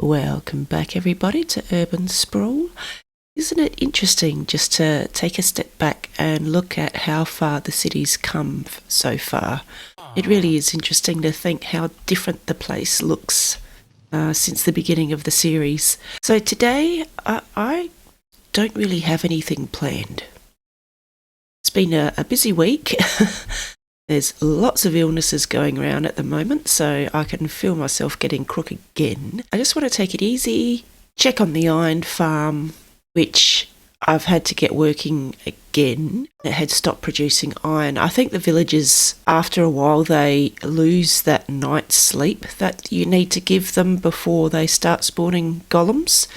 Welcome back, everybody, to Urban Sprawl. Isn't it interesting just to take a step back and look at how far the city's come so far? It really is interesting to think how different the place looks since the beginning of the series. So today, I don't really have anything planned. It's been a busy week. There's lots of illnesses going around at the moment, so I can feel myself getting crook again. I just want to take it easy, check on the iron farm, which I've had to get working again. It had stopped producing iron. I think the villagers, after a while, they lose that night's sleep that you need to give them before they start spawning golems.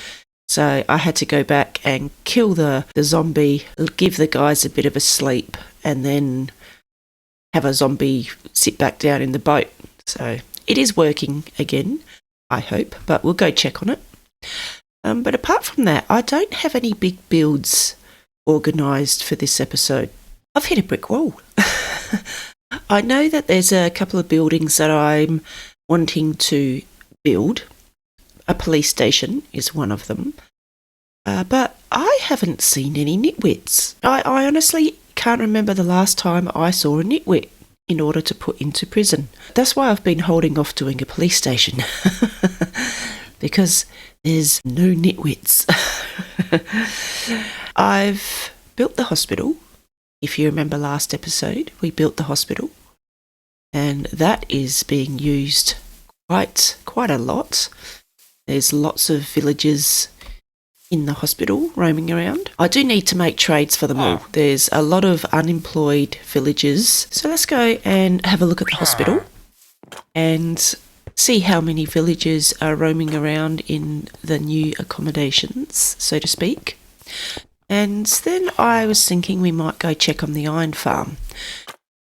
So I had to go back and kill the zombie, give the guys a bit of a sleep, and then have a zombie sit back down in the boat. So it is working again, I hope, but we'll go check on it. But apart from that, I don't have any big builds organised for this episode. I've hit a brick wall. I know that there's a couple of buildings that I'm wanting to build. A police station is one of them. But I haven't seen any nitwits. I honestly can't remember the last time I saw a nitwit in order to put into prison. That's why I've been holding off doing a police station. Because there's no nitwits. I've built the hospital. If you remember last episode, we built the hospital. And that is being used quite a lot. There's lots of villagers in the hospital roaming around. I do need to make trades for them all. There's a lot of unemployed villagers. So let's go and have a look at the hospital and see how many villagers are roaming around in the new accommodations, so to speak. And then I was thinking we might go check on the iron farm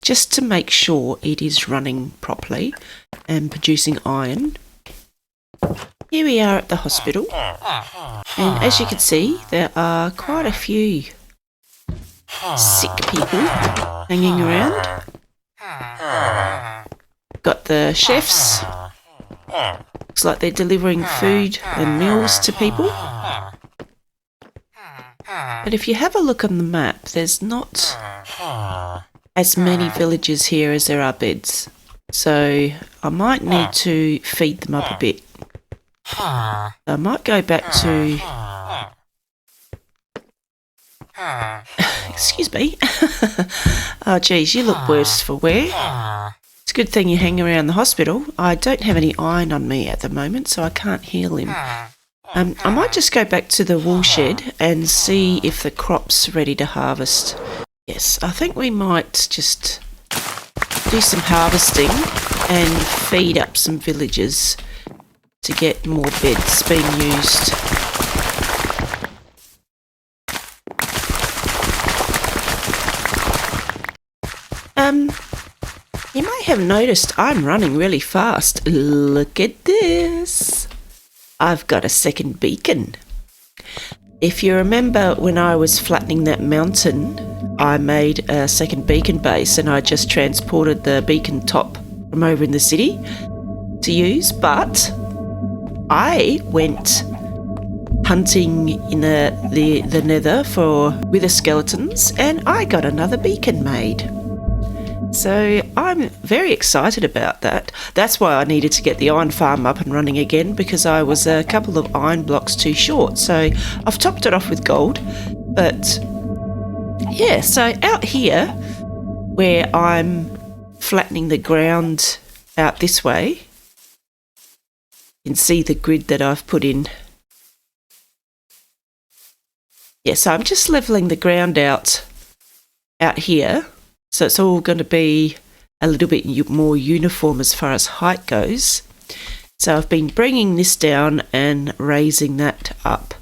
just to make sure it is running properly and producing iron. Here we are at the hospital, and as you can see, there are quite a few sick people hanging around. Got the chefs. Looks like they're delivering food and meals to people. But if you have a look on the map, there's not as many villagers here as there are beds. So I might need to feed them up a bit. I might go back to... Excuse me. Oh, geez, you look worse for wear. It's a good thing you hang around the hospital. I don't have any iron on me at the moment, so I can't heal him. I might just go back to the wool shed and see if the crop's ready to harvest. Yes, I think we might just do some harvesting and feed up some villagers to get more beds being used. You may have noticed I'm running really fast. Look at this. I've got a second beacon. If you remember when I was flattening that mountain, I made a second beacon base and I just transported the beacon top from over in the city to use, but I went hunting in the nether for wither skeletons and I got another beacon made. So I'm very excited about that. That's why I needed to get the iron farm up and running again, because I was a couple of iron blocks too short. So I've topped it off with gold. But yeah, so out here where I'm flattening the ground out this way, you can see the grid that I've put in. Yeah, so I'm just levelling the ground out here. So it's all going to be a little bit more uniform as far as height goes. So I've been bringing this down and raising that up.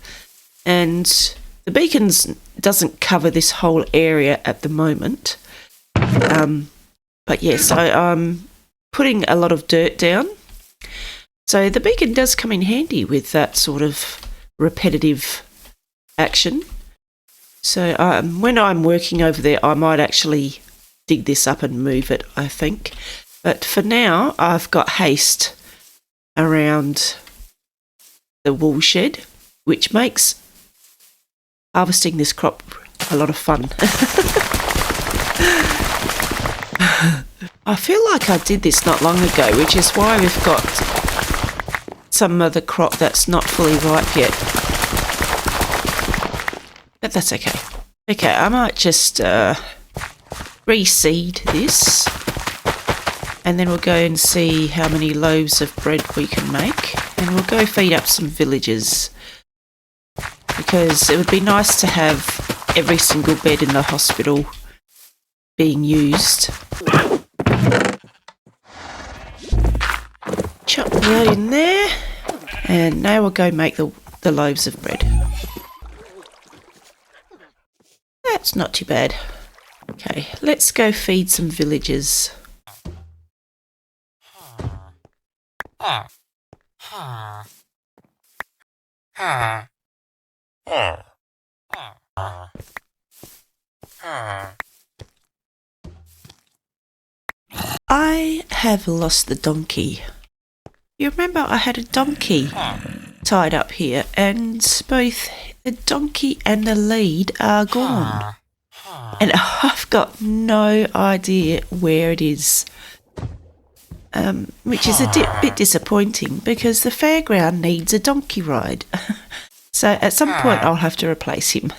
And the beacons doesn't cover this whole area at the moment. But yes, I'm putting a lot of dirt down. So the beacon does come in handy with that sort of repetitive action. So when I'm working over there, I might actually dig this up and move it, I think. But for now, I've got haste around the wool shed, which makes harvesting this crop a lot of fun. I feel like I did this not long ago, which is why we've got some of the crop that's not fully ripe yet. But that's okay. Okay, I might just reseed this, and then we'll go and see how many loaves of bread we can make, and we'll go feed up some villagers, because it would be nice to have every single bed in the hospital being used. Chop that in there, and now we'll go make the loaves of bread. That's not too bad. Okay, let's go feed some villagers. I have lost the donkey. You remember I had a donkey tied up here, and both the donkey and the lead are gone. And I've got no idea where it is, which is a bit disappointing, because the fairground needs a donkey ride. So at some point I'll have to replace him.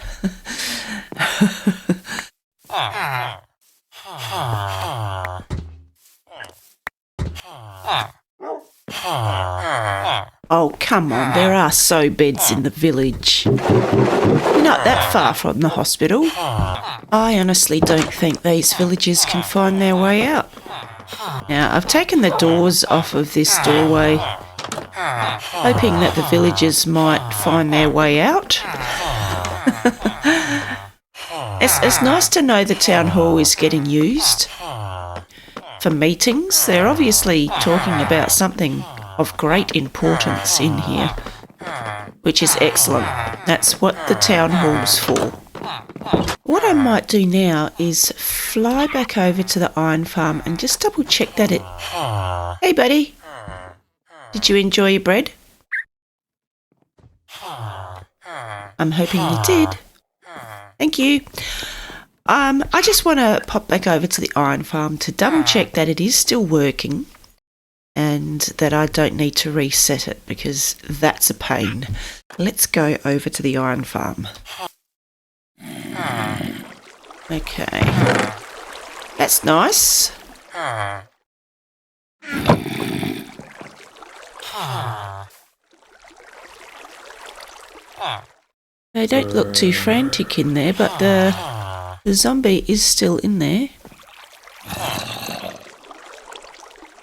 Oh, come on, there are so beds in the village. You're not that far from the hospital. I honestly don't think these villagers can find their way out. Now, I've taken the doors off of this doorway, hoping that the villagers might find their way out. It's nice to know the town hall is getting used for meetings. They're obviously talking about something of great importance in here, which is excellent. That's what the town hall's for. What I might do now is fly back over to the iron farm and just double check that it... Hey buddy, did you enjoy your bread? I'm hoping you did. Thank you. I just want to pop back over to the iron farm to double check that it is still working and that I don't need to reset it, because that's a pain. Let's go over to the iron farm. Okay. That's nice. They don't look too frantic in there, but the zombie is still in there.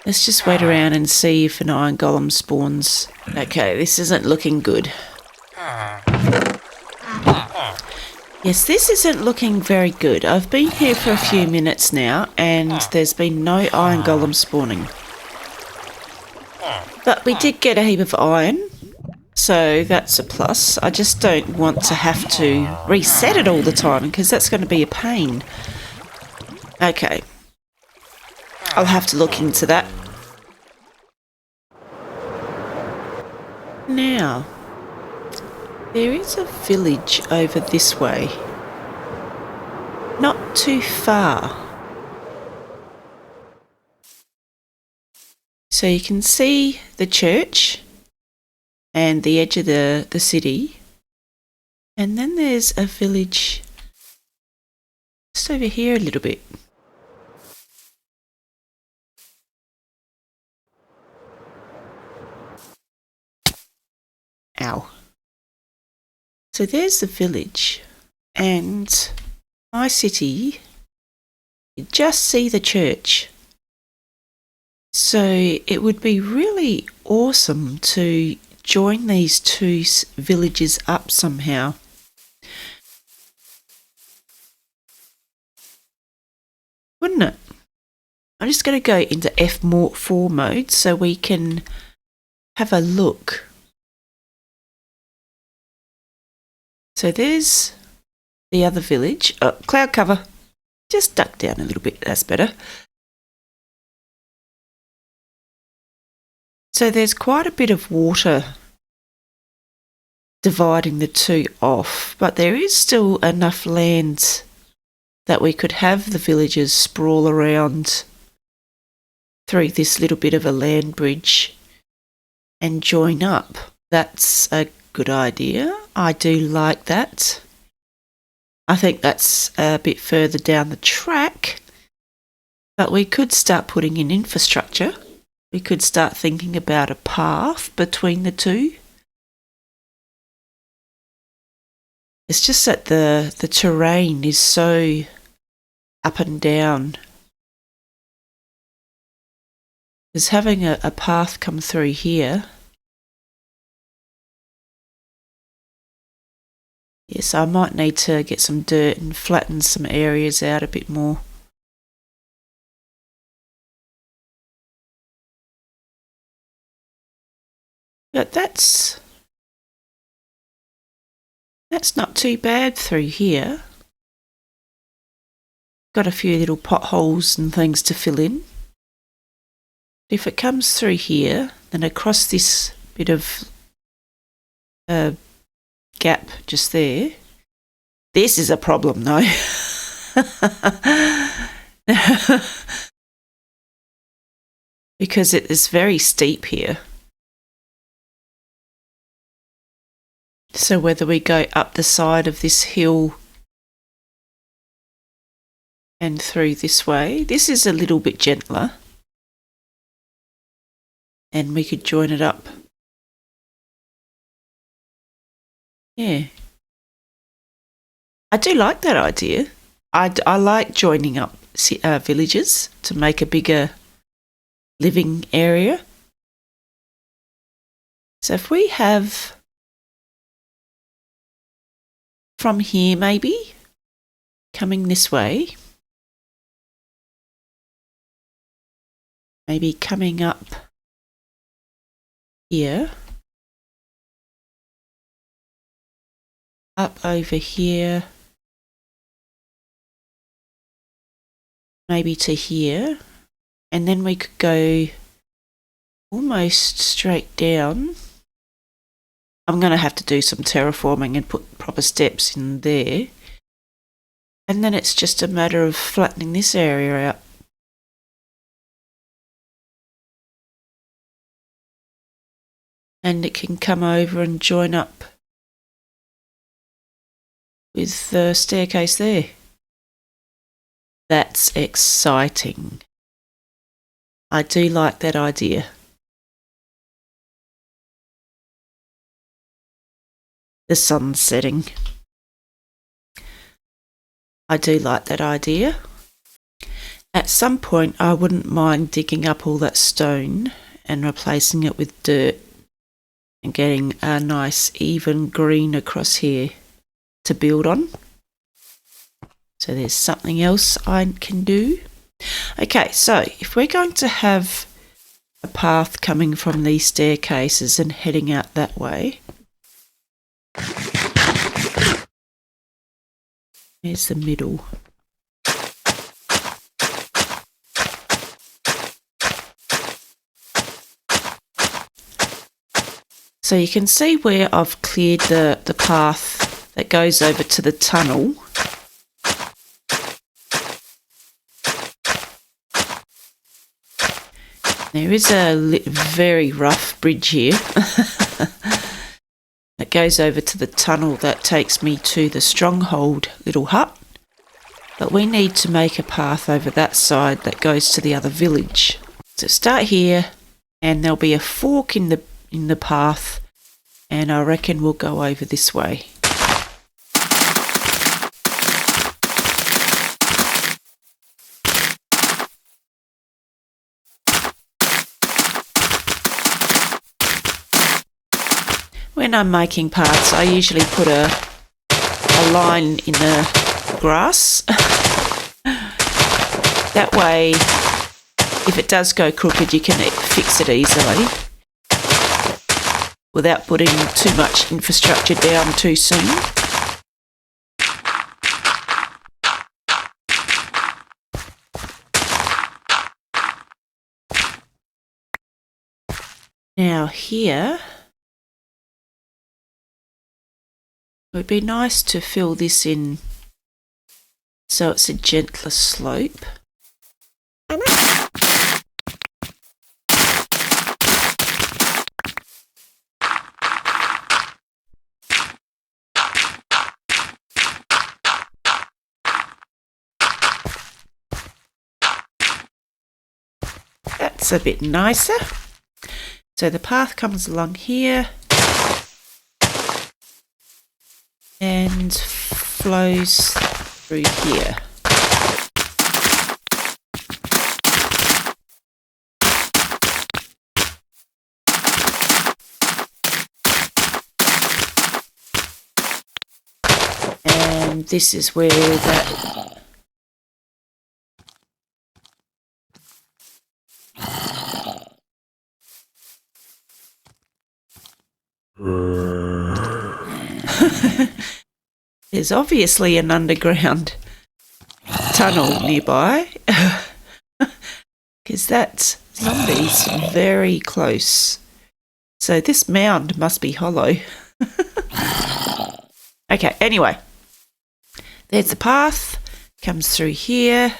Let's just wait around and see if an iron golem spawns. Okay, this isn't looking good. Yes, this isn't looking very good. I've been here for a few minutes now, and there's been no iron golem spawning. But we did get a heap of iron, so that's a plus. I just don't want to have to reset it all the time, because that's going to be a pain. Okay. I'll have to look into that. Now, there is a village over this way. Not too far. So you can see the church and the edge of the city. And then there's a village just over here a little bit. Ow. So there's the village, and my city, you just see the church. So it would be really awesome to join these two villages up somehow. Wouldn't it? I'm just going to go into F4 mode so we can have a look. So there's the other village. Oh, cloud cover. Just duck down a little bit, that's better. So there's quite a bit of water dividing the two off, but there is still enough land that we could have the villagers sprawl around through this little bit of a land bridge and join up. That's a good idea. I do like that. I think that's a bit further down the track, but we could start putting in infrastructure. We could start thinking about a path between the two. It's just that the terrain is so up and down. Because having a path come through here, yes, I might need to get some dirt and flatten some areas out a bit more. But that's not too bad through here. Got a few little potholes and things to fill in. If it comes through here, then across this bit of gap just there, this is a problem though. Because it is very steep here. So whether we go up the side of this hill and through this way, this is a little bit gentler. And we could join it up. Yeah. I do like that idea. I like joining up villages to make a bigger living area. So if we have from here maybe, coming this way, maybe coming up here, up over here, maybe to here, and then we could go almost straight down. I'm going to have to do some terraforming and put proper steps in there, and then it's just a matter of flattening this area out. And it can come over and join up with the staircase there. That's exciting. I do like that idea. The sun's setting. I do like that idea. At some point, I wouldn't mind digging up all that stone and replacing it with dirt and getting a nice even green across here to build on. So there's something else I can do. Okay, so if we're going to have a path coming from these staircases and heading out that way, there's the middle. So you can see where I've cleared the path that goes over to the tunnel. There is a very rough bridge here that goes over to the tunnel that takes me to the stronghold little hut. But we need to make a path over that side that goes to the other village. So start here, and there'll be a fork in the path, and I reckon we'll go over this way. When I'm making paths, I usually put a line in the grass. That way, if it does go crooked, you can fix it easily without putting too much infrastructure down too soon. Now here, It would be nice to fill this in so it's a gentler slope. That's a bit nicer. So the path comes along here and flows through here. And this is where that there's obviously an underground tunnel nearby because that zombie's very close. So this mound must be hollow. Okay, anyway, there's the path, comes through here,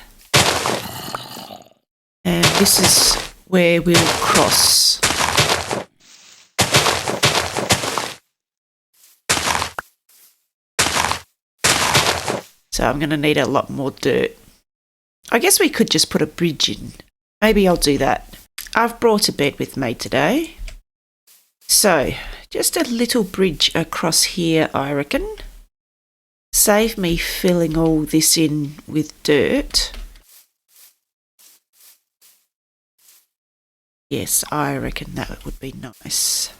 and this is where we'll cross. So I'm going to need a lot more dirt. I guess we could just put a bridge in. Maybe I'll do that. I've brought a bed with me today. So just a little bridge across here, I reckon. Save me filling all this in with dirt. Yes, I reckon that would be nice.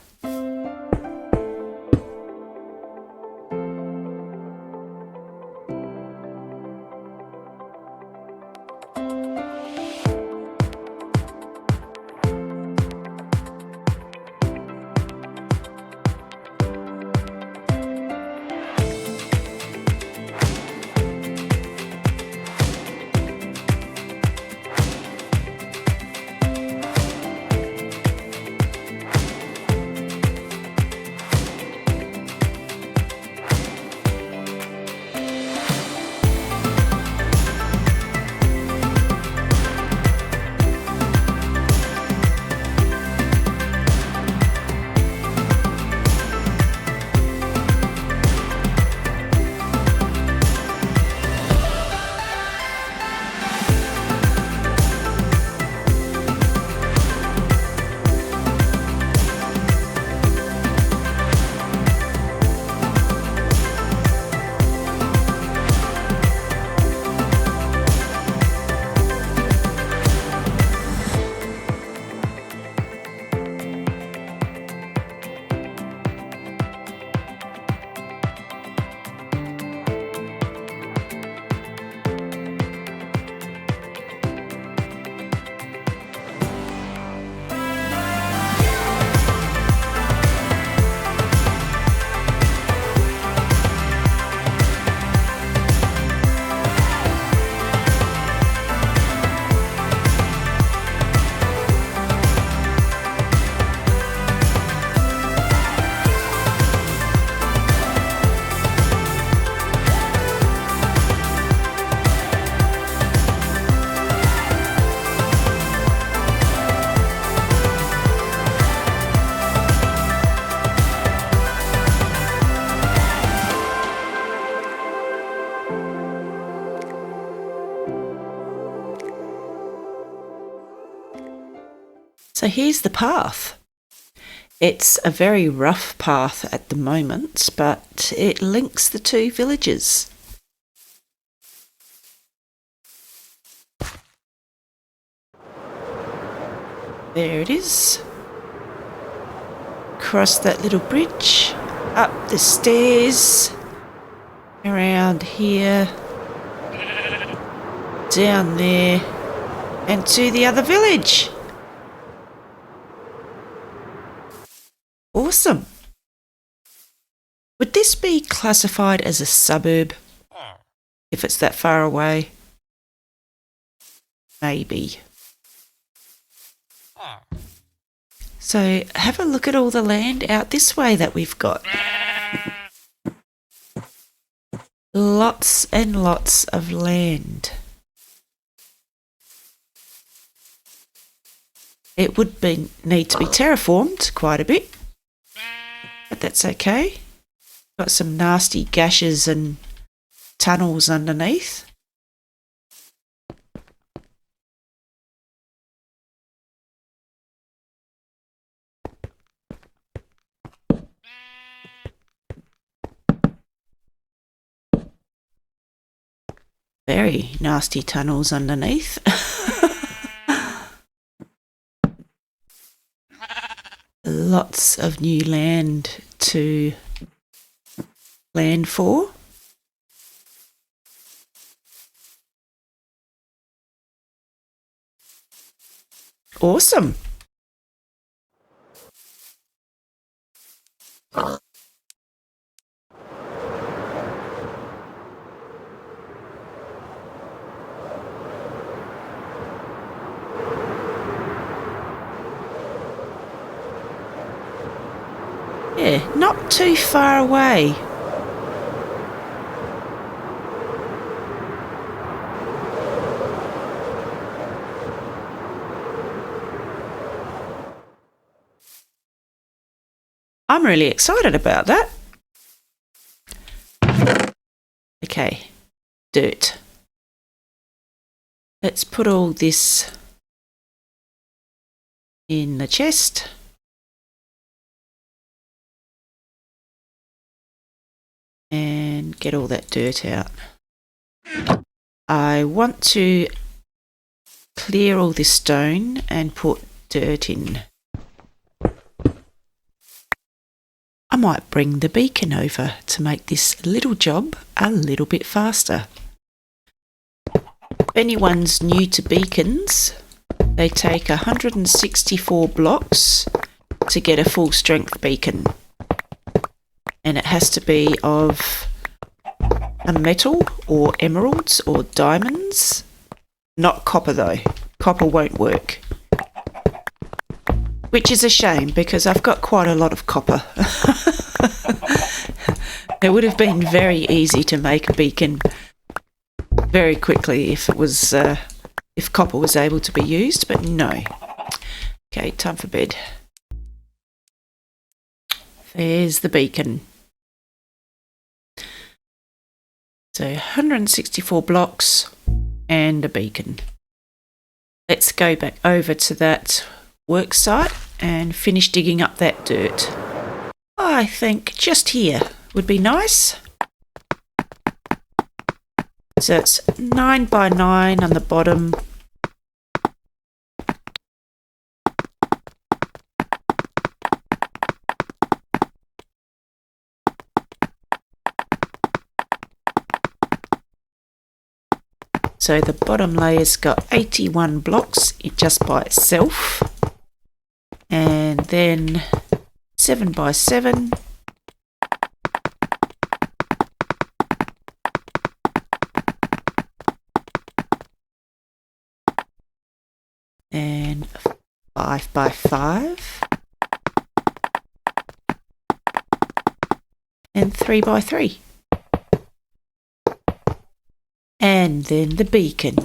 So here's the path. It's a very rough path at the moment, but it links the two villages. There it is. Cross that little bridge, up the stairs, around here, down there, and to the other village. Awesome. Would this be classified as a suburb if it's that far away? Maybe. So have a look at all the land out this way that we've got. Lots and lots of land. It would need to be terraformed quite a bit, but that's okay. Got some nasty gashes and tunnels underneath. Very nasty tunnels underneath. Lots of new land to land for. Awesome. Yeah, not too far away. I'm really excited about that. Okay, dirt. Let's put all this in the chest. And get all that dirt out. I want to clear all this stone and put dirt in. I might bring the beacon over to make this little job a little bit faster. If anyone's new to beacons, they take 164 blocks to get a full strength beacon. And it has to be of a metal or emeralds or diamonds. Not copper though. Copper won't work. Which is a shame because I've got quite a lot of copper. It would have been very easy to make a beacon very quickly if it was if copper was able to be used, but no. Okay, time for bed. There's the beacon. So 164 blocks and a beacon. Let's go back over to that work site and finish digging up that dirt. I think just here would be nice. So it's 9 by 9 on the bottom. So the bottom layer's got 81 blocks just by itself. And then 7 by 7. And 5 by 5. And 3 by 3. And then the beacon.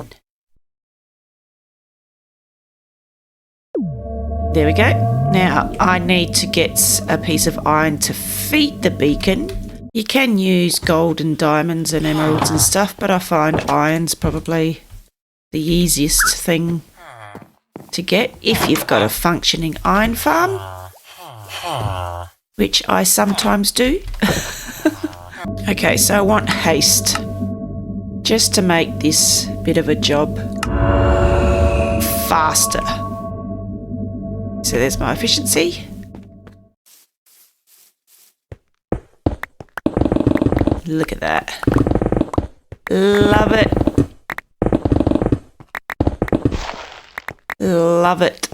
There we go. Now I need to get a piece of iron to feed the beacon. You can use gold and diamonds and emeralds and stuff, but I find iron's probably the easiest thing to get if you've got a functioning iron farm, which I sometimes do. Okay, so I want haste. Just to make this bit of a job faster. So there's my efficiency. Look at that. Love it. Love it.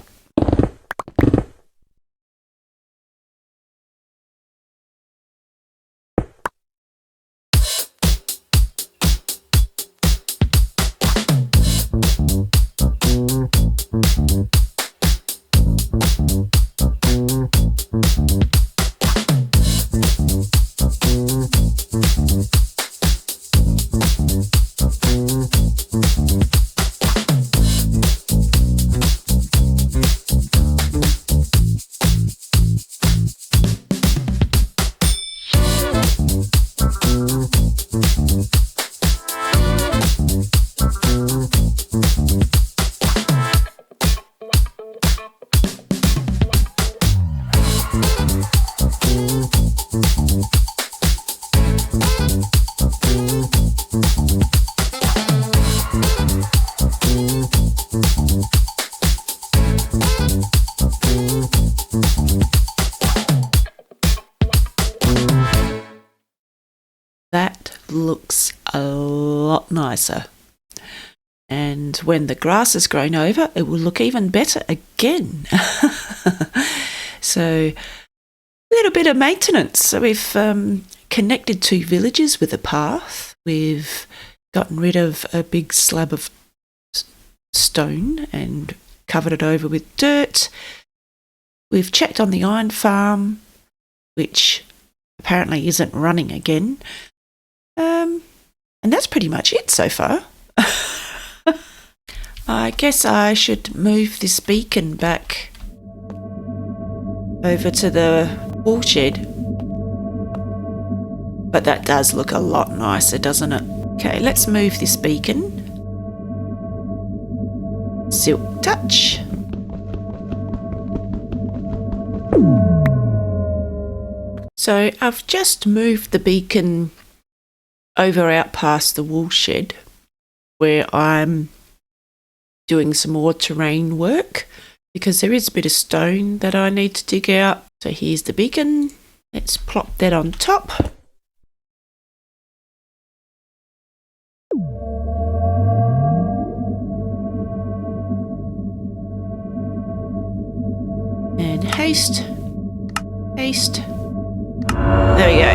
looks a lot nicer. And when the grass has grown over, it will look even better again. So a little bit of maintenance. So we've connected 2 villages with a path. We've gotten rid of a big slab of stone and covered it over with dirt. We've checked on the iron farm, which apparently isn't running again. And that's pretty much it so far. I guess I should move this beacon back over to the wool shed. But that does look a lot nicer, doesn't it? Okay, let's move this beacon. Silk touch. So I've just moved the beacon over out past the wool shed where I'm doing some more terrain work because there is a bit of stone that I need to dig out. So here's the beacon. Let's plop that on top. And haste. There we go.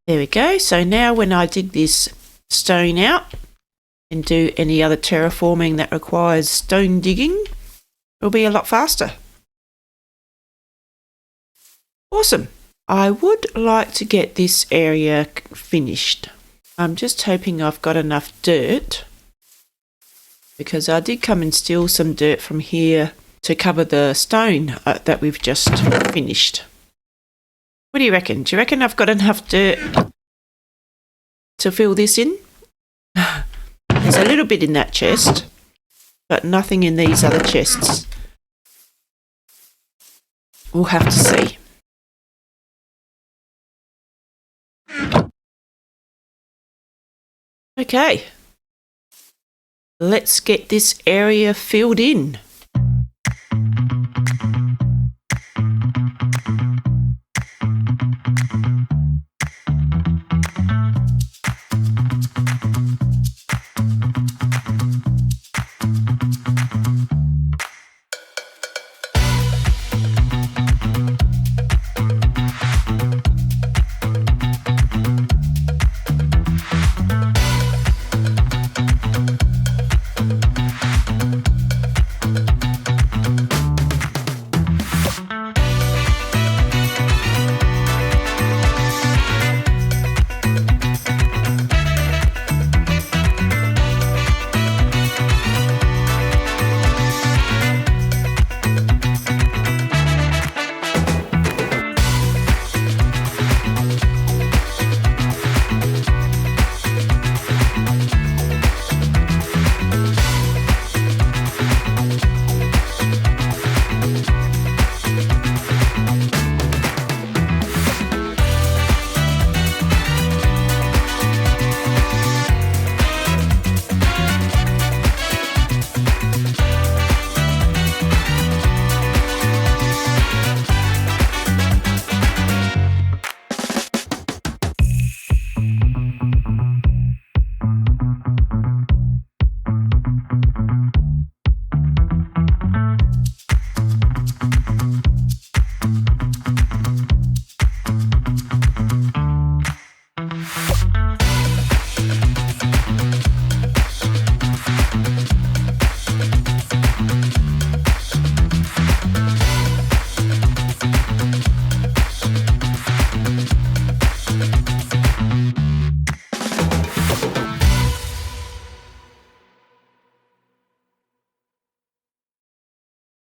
There we go. So now when I dig this stone out and do any other terraforming that requires stone digging, it'll be a lot faster. Awesome. I would like to get this area finished. I'm just hoping I've got enough dirt because I did come and steal some dirt from here to cover the stone that we've just finished. What do you reckon? Do you reckon I've got enough dirt to fill this in? There's a little bit in that chest, but nothing in these other chests. We'll have to see. Okay. Let's get this area filled in.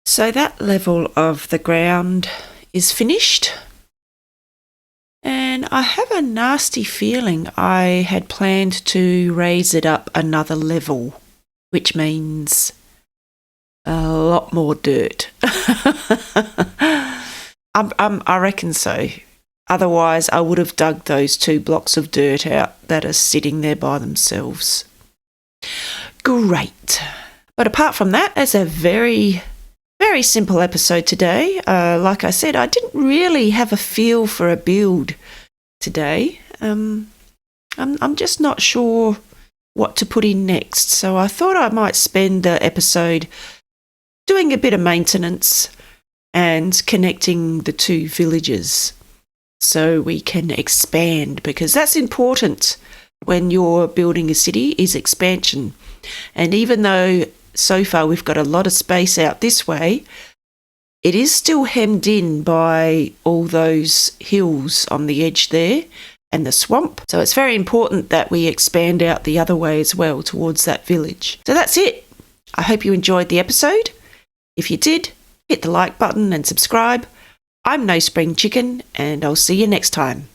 So that level of the ground is finished. And I have a nasty feeling I had planned to raise it up another level, which means a lot more dirt. I reckon so. Otherwise, I would have dug those 2 blocks of dirt out that are sitting there by themselves. Great. But apart from that, it's a very simple episode today. Like I said, I didn't really have a feel for a build today. I'm just not sure what to put in next, so I thought I might spend the episode doing a bit of maintenance and connecting the two villages so we can expand, because that's important when you're building a city, is expansion. And even though so far we've got a lot of space out this way, it is still hemmed in by all those hills on the edge there and the swamp. So it's very important that we expand out the other way as well towards that village. So that's it. I hope you enjoyed the episode. If you did, hit the like button and subscribe. I'm No Spring Chicken, and I'll see you next time.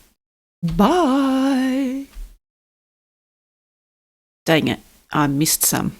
Bye. Dang it, I missed some.